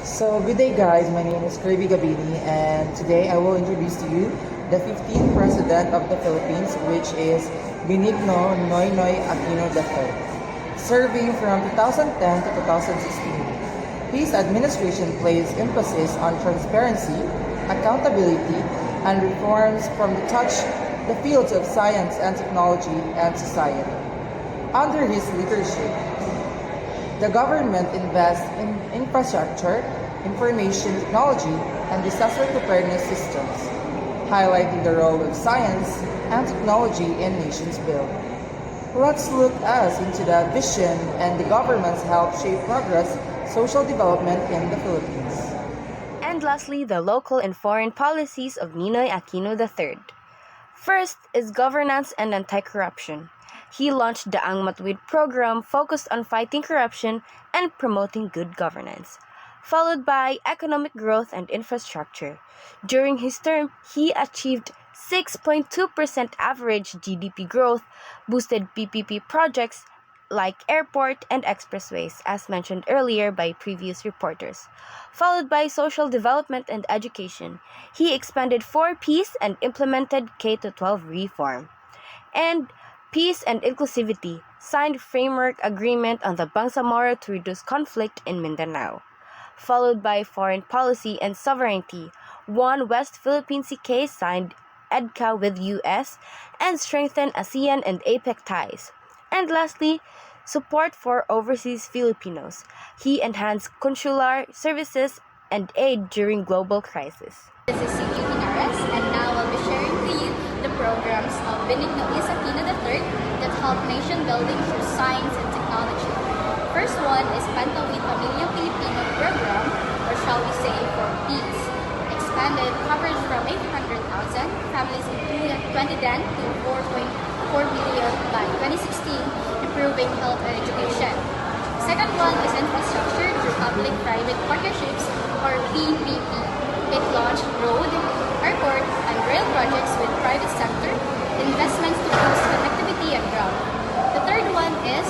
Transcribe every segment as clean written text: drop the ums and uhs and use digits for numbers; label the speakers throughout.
Speaker 1: So good day guys, my name is Kirby Gabini and today I will introduce to you the 15th President of the Philippines, which is Benigno Noynoy Aquino III, serving from 2010 to 2016. His administration placed emphasis on transparency, accountability, and reforms from the touch the fields of science and technology and society. Under his leadership, the government invests in infrastructure, information technology, and disaster preparedness systems, highlighting the role of science and technology in nations build. Let's look us into the vision and the government's help shape progress, social development in the Philippines.
Speaker 2: And lastly, the local and foreign policies of Ninoy Aquino III. First is governance and anti-corruption. He launched the Ang Matuwid program focused on fighting corruption and promoting good governance, followed by economic growth and infrastructure. During his term, he achieved 6.2% average GDP growth, boosted PPP projects like airport and expressways, as mentioned earlier by previous reporters, followed by social development and education. He expanded 4Ps and implemented K-12 reform. And Peace and Inclusivity, signed framework agreement on the Bangsamoro to reduce conflict in Mindanao. Followed by foreign policy and sovereignty, One West Philippine CK signed EDCA with US and strengthened ASEAN and APEC ties. And lastly, support for overseas Filipinos. He enhanced consular services and aid during global crisis.
Speaker 3: This is CQ Hinares, and now I'll be sharing to you the programs of Benigno Aquino III that help nation building through science and technology. First one is Pantawid Pamilyang Pilipino program, or shall we say for peace. Expanded coverage from 800,000 families in 2010 to 4.4 million by 2016, improving health and education. Second one is infrastructure through public-private partnerships, or PPP. It launched road, airport, and rail projects with private sector, investments to boost connectivity and ground. The third one is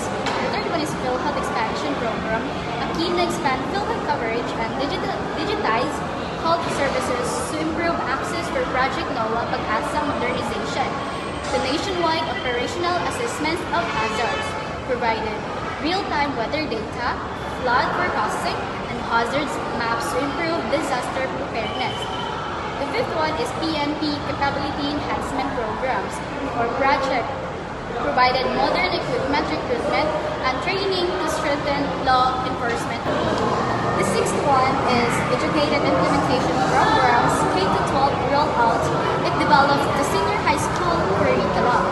Speaker 3: PhilHealth Expansion Program. Aquino expand PhilHealth coverage and digitize health services to improve access for Project NOAA Pag-asa modernization. The nationwide operational assessments of hazards provided real-time weather data, flood forecasting, and hazards maps to improve disaster preparedness. The fifth one is PNP Capability Enhancement Programs, or project provided modern equipment recruitment and training to strengthen law enforcement. The sixth one is Educated Implementation Programs, K-12 rollout. It develops the senior high school curriculum.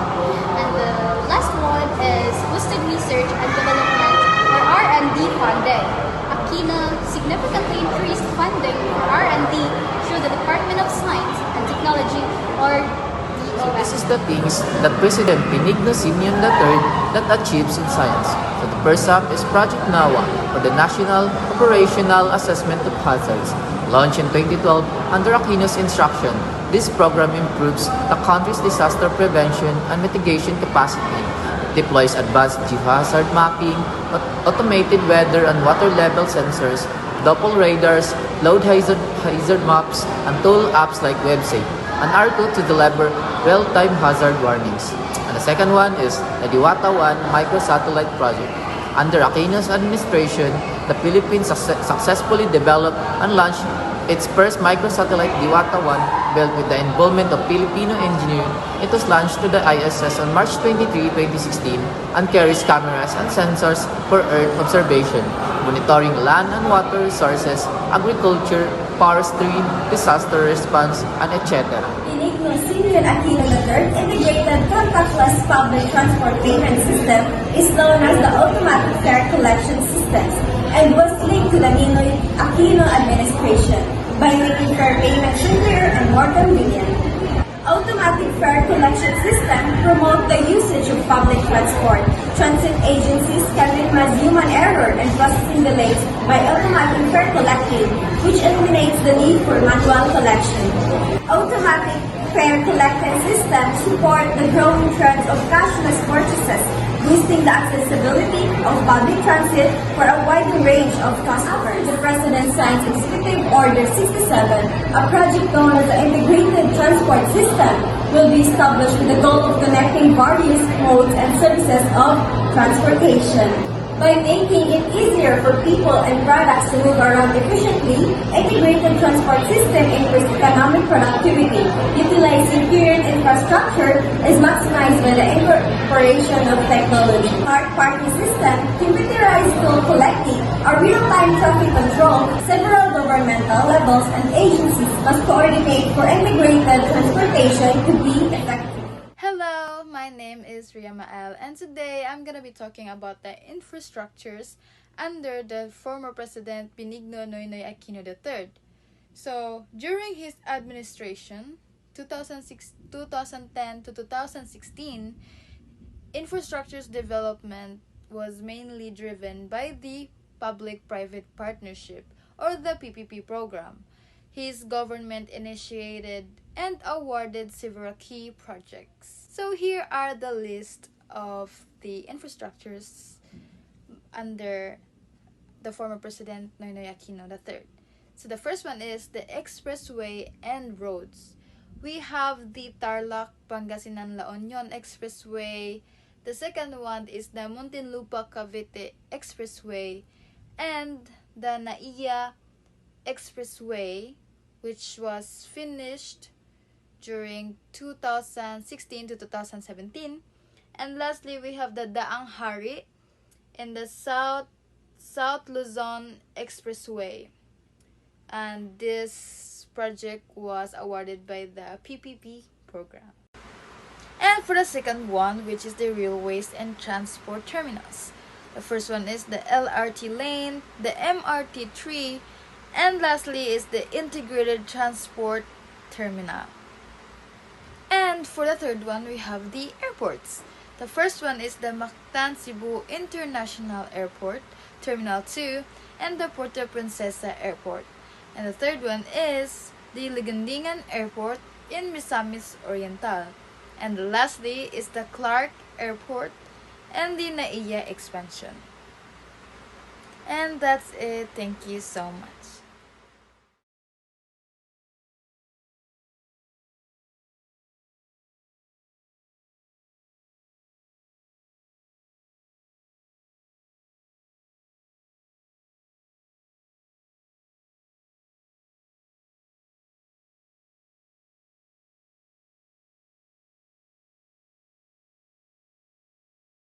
Speaker 3: And the last one is Boosted Research and Development, or R&D funding. Aquino significantly increased funding for R&D through the Department of Science and Technology, or
Speaker 4: So this is the things that President Benigno Simeon III that achieves in science. So the first up is Project NOAA, or the National Operational Assessment of Hazards. Launched in 2012 under Aquino's instruction, this program improves the country's disaster prevention and mitigation capacity, deploys advanced geohazard mapping, automated weather and water level sensors, Doppel radars, load hazard maps, and tool apps like WebSafe, and R2 to deliver real-time hazard warnings. And the second one is the Diwata 1 microsatellite project. Under Aquino's administration, the Philippines successfully developed and launched its first microsatellite Diwata 1 built with the involvement of Filipino engineers. It was launched to the ISS on March 23, 2016 and carries cameras and sensors for Earth observation, monitoring land and water resources, agriculture, forestry, disaster response, and etc.
Speaker 5: Benigno Simeon Aquino III integrated contactless public transport payment system is known as the automatic fare collection systems and was linked to the Ninoy Aquino administration by making fare payments simpler and more convenient. Automatic fare collection system promote the usage of public transport. Transit agencies can minimize human error and processing delays by automatic fare collecting, which eliminates the need for manual collection. Automatic fare collection systems support the growing trend of cashless purchases boosting the accessibility of public transit for a wide range of customers. The President signed Executive Order 67, a project known as the Integrated Transport System will be established with the goal of connecting various modes and services of transportation. By making it easier for people and products to move around efficiently, integrated transport system improves economic productivity. Utilizing current infrastructure is maximized by the incorporation of technology. Third-party system, computerized tool collecting, a real-time traffic control, several governmental levels and agencies must coordinate for integrated transportation to be effective.
Speaker 6: Hello, my name is Ria Mael, and today I'm gonna be talking about the infrastructures under the former President Benigno Aquino III. So, during his administration, 2010 to 2016, infrastructure's development was mainly driven by the Public-Private Partnership, or the PPP program. His government initiated and awarded several key projects. So here are the list of the infrastructures under the former President Noynoy Aquino III. So the first one is the expressway and roads. We have the Tarlac-Pangasinan-La Union Expressway. The second one is the Muntinlupa-Cavite Expressway and the Naiya Expressway, which was finished during 2016 to 2017. And lastly, we have the Daang Hari in the South Luzon Expressway. And this project was awarded by the PPP program. And for the second one, which is the railways and transport terminals. The first one is the LRT lane, the MRT tree, and lastly is the integrated transport terminal. And for the third one, we have the airports. The first one is the Mactan Cebu International Airport, Terminal 2, and the Puerto Princesa Airport. And the third one is the Ligandingan Airport in Misamis Oriental. And lastly is the Clark Airport and the Naiya expansion. And that's it. Thank you so much.